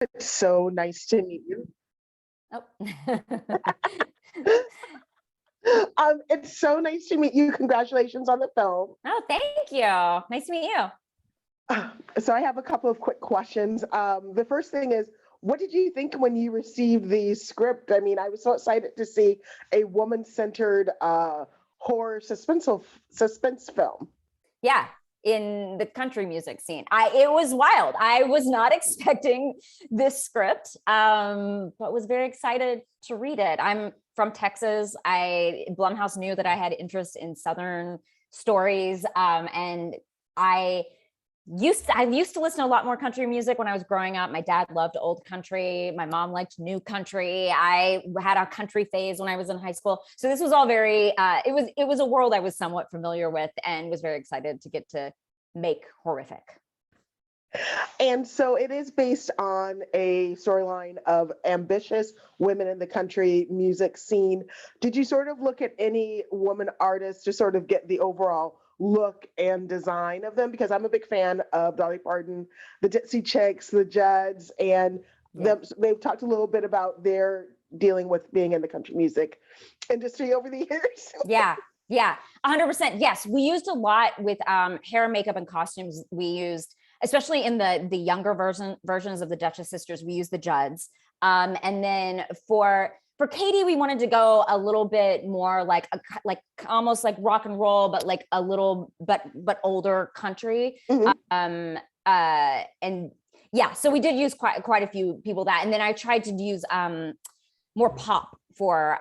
It's so nice to meet you. Oh. It's so nice to meet you. Congratulations on the film. Oh, thank you. Nice to meet you. So I have a couple of quick questions. The first thing is, what did you think when you received the script? I mean, I was so excited to see a woman-centered horror suspense film. Yeah, in the country music scene. It was wild. I was not expecting this script, but was very excited to read it. I'm from Texas. Blumhouse knew that I had interest in Southern stories, and I used to listen to a lot more country music when I was growing up. My dad loved old country. My mom liked new country. I had a country phase when I was in high school. So this was all very, it was a world I was somewhat familiar with, and was very excited to get to make horrific. And so it is based on a storyline of ambitious women in the country music scene. Did you sort of look at any woman artists to sort of get the overall look and design of them? Because I'm a big fan of Dolly Parton, the Dixie Chicks, the Judds, and they've talked a little bit about their dealing with being in the country music industry over the years. Yeah, 100%. Yes, we used a lot with hair, makeup, and costumes. We used, especially in the younger versions of the Duchess sisters, we used the Judds. And then for Katie, we wanted to go a little bit more like almost like rock and roll, but like a little but older country. Mm-hmm. And yeah, so we did use quite a few people that, and then I tried to use more pop for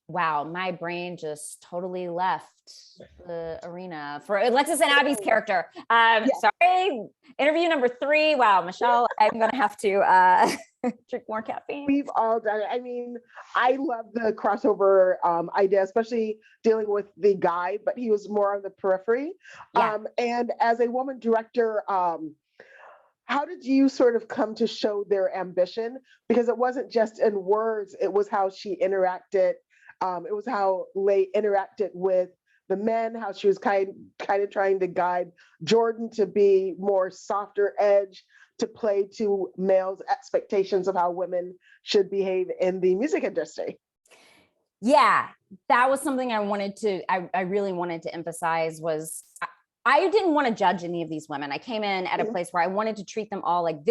wow, my brain just totally left the arena for Alexis and Abby's character. Sorry, interview number 3. Wow, Michelle, I'm gonna have to drink more caffeine. We've all done it. I mean, I love the crossover idea, especially dealing with the guy, but he was more on the periphery. Yeah. And as a woman director, how did you sort of come to show their ambition? Because it wasn't just in words, it was how she interacted. It was how Leigh interacted with the men, how she was kind of trying to guide Jordan to be more softer edge, to play to males' expectations of how women should behave in the music industry. Yeah, that was something I really wanted to emphasize. Was I didn't want to judge any of these women. I came in at a place where I wanted to treat them all like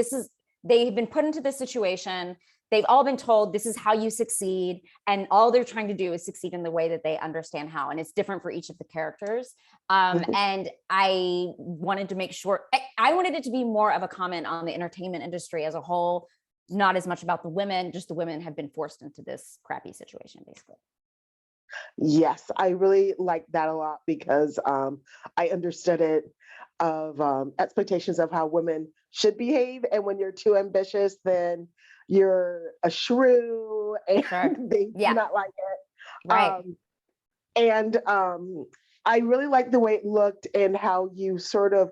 they've been put into this situation. They've all been told this is how you succeed, and all they're trying to do is succeed in the way that they understand how, and it's different for each of the characters. And I wanted to make sure, I wanted it to be more of a comment on the entertainment industry as a whole, not as much about the women, just the women have been forced into this crappy situation, basically. Yes, I really like that a lot, because I understood it of expectations of how women should behave, and when you're too ambitious, then you're a shrew, and they do not like it. Right. And I really like the way it looked and how you sort of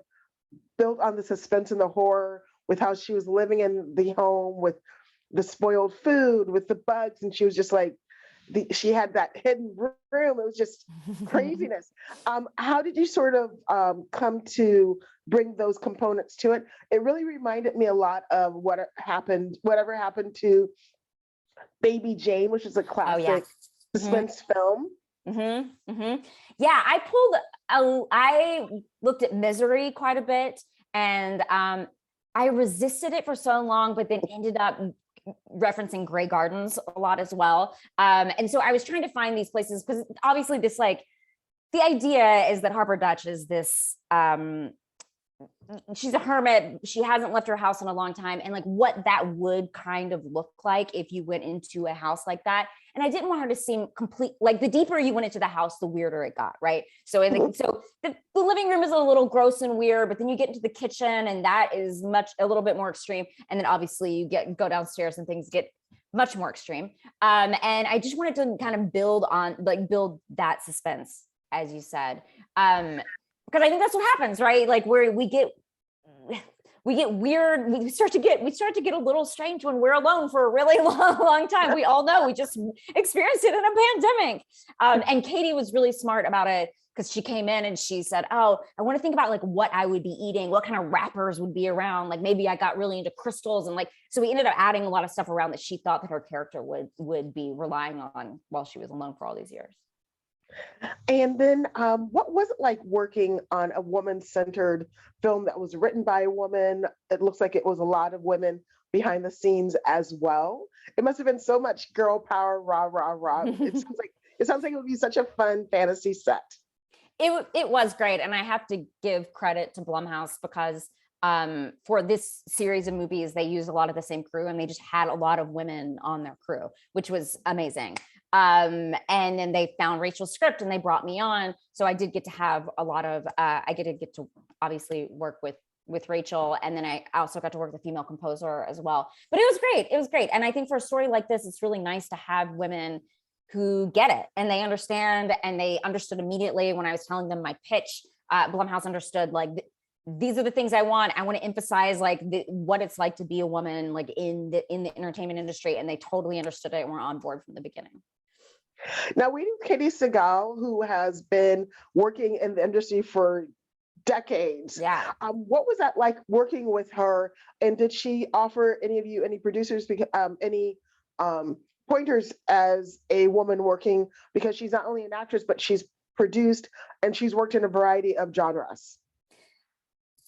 built on the suspense and the horror with how she was living in the home with the spoiled food, with the bugs, and she was just like, she had that hidden room. It was just craziness. How did you sort of come to bring those components to it? It really reminded me a lot of whatever happened to Baby Jane, which is a classic suspense film. Yeah, I looked at Misery quite a bit, and I resisted it for so long, but then ended up referencing Grey Gardens a lot as well. And so I was trying to find these places, because obviously this, like, the idea is that Harper Dutch is this, she's a hermit. She hasn't left her house in a long time. And like what that would kind of look like if you went into a house like that. And I didn't want her to seem complete, like the deeper you went into the house, the weirder it got, right? So the living room is a little gross and weird, but then you get into the kitchen and that is a little bit more extreme. And then obviously you go downstairs and things get much more extreme. And I just wanted to kind of build that suspense, as you said. Because I think that's what happens, right? Like we we get weird. We start to get a little strange when we're alone for a really long time. We all know we just experienced it in a pandemic. And Katie was really smart about it, because she came in and she said, oh, I want to think about like what I would be eating, what kind of wrappers would be around. Like maybe I got really into crystals, and like, so we ended up adding a lot of stuff around that she thought that her character would be relying on while she was alone for all these years. And then what was it like working on a woman-centered film that was written by a woman? It looks like it was a lot of women behind the scenes as well. It must have been so much girl power, rah, rah, rah. It sounds like it would be such a fun fantasy set. It was great. And I have to give credit to Blumhouse, because for this series of movies, they used a lot of the same crew, and they just had a lot of women on their crew, which was amazing. And then they found Rachel's script and they brought me on. So I did get to have a lot of, I get to obviously work with Rachel. And then I also got to work with a female composer as well. But it was great. It was great. And I think for a story like this, it's really nice to have women who get it and they understand, and they understood immediately when I was telling them my pitch. Blumhouse understood, like, these are the things I want. I want to emphasize like what it's like to be a woman, like in the entertainment industry. And they totally understood it and were on board from the beginning. Now, we have Katey Sagal, who has been working in the industry for decades. Yeah. What was that like working with her? And did she offer any of you, any producers, any pointers as a woman working? Because she's not only an actress, but she's produced and she's worked in a variety of genres.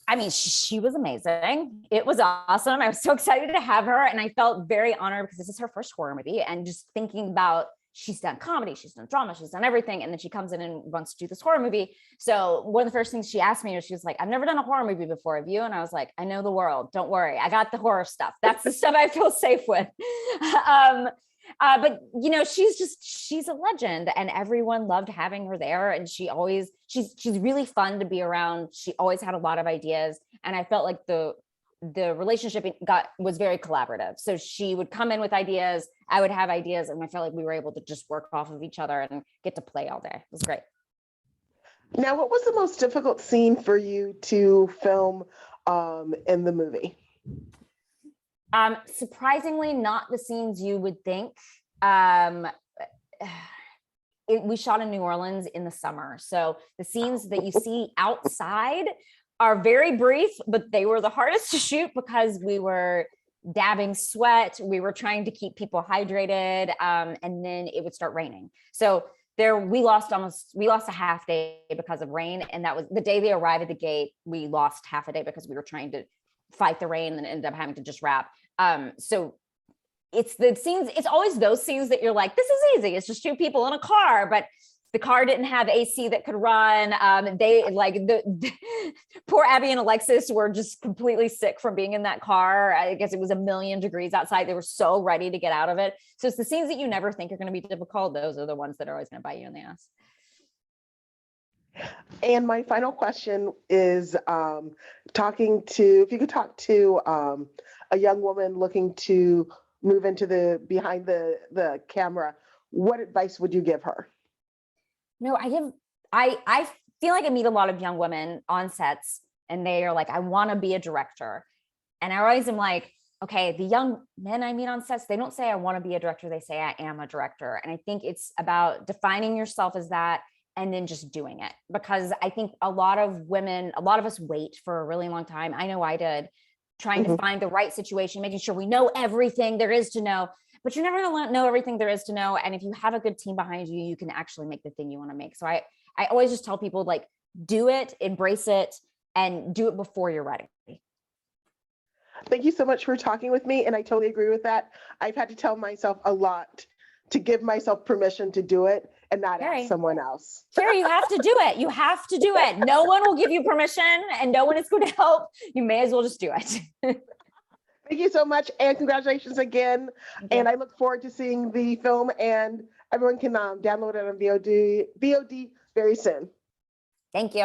I mean, she was amazing. It was awesome. I was so excited to have her. And I felt very honored because this is her first horror movie. And just thinking about, she's done comedy, she's done drama, she's done everything. And then she comes in and wants to do this horror movie. So one of the first things she asked me was, she was like, I've never done a horror movie before, have you? And I was like, I know the world, don't worry. I got the horror stuff. That's the stuff I feel safe with. But you know, she's a legend, and everyone loved having her there. And she's really fun to be around. She always had a lot of ideas. And I felt like the relationship was very collaborative. So she would come in with ideas, I would have ideas, and I felt like we were able to just work off of each other and get to play all day. It was great. Now, what was the most difficult scene for you to film in the movie? Surprisingly, not the scenes you would think. We shot in New Orleans in the summer. So the scenes that you see outside are very brief, but they were the hardest to shoot because we were dabbing sweat. We were trying to keep people hydrated. And then it would start raining. So we lost a half day because of rain. And that was the day they arrived at the gate. We lost half a day because we were trying to fight the rain and ended up having to just wrap. So it's the scenes, it's always those scenes that you're like, this is easy. It's just two people in a car, but the car didn't have AC that could run. They like the poor Abby and Alexis were just completely sick from being in that car. I guess it was 1,000,000 degrees outside. They were so ready to get out of it. So it's the scenes that you never think are going to be difficult. Those are the ones that are always going to bite you in the ass. And my final question is if you could talk to a young woman looking to move into behind the camera, what advice would you give her? No, I feel like I meet a lot of young women on sets and they are like, I want to be a director. And I always am like, okay, the young men I meet on sets, they don't say I want to be a director. They say I am a director. And I think it's about defining yourself as that and then just doing it. Because I think a lot of us wait for a really long time. I know I did, trying to find the right situation, making sure we know everything there is to know, but you're never going to know everything there is to know. And if you have a good team behind you, you can actually make the thing you want to make. So I always just tell people, like, do it, embrace it, and do it before you're ready. Thank you so much for talking with me. And I totally agree with that. I've had to tell myself a lot to give myself permission to do it and not ask someone else. Cherry, you have to do it. You have to do it. No one will give you permission and no one is going to help. You may as well just do it. Thank you so much. And congratulations again. And I look forward to seeing the film, and everyone can download it on VOD very soon. Thank you.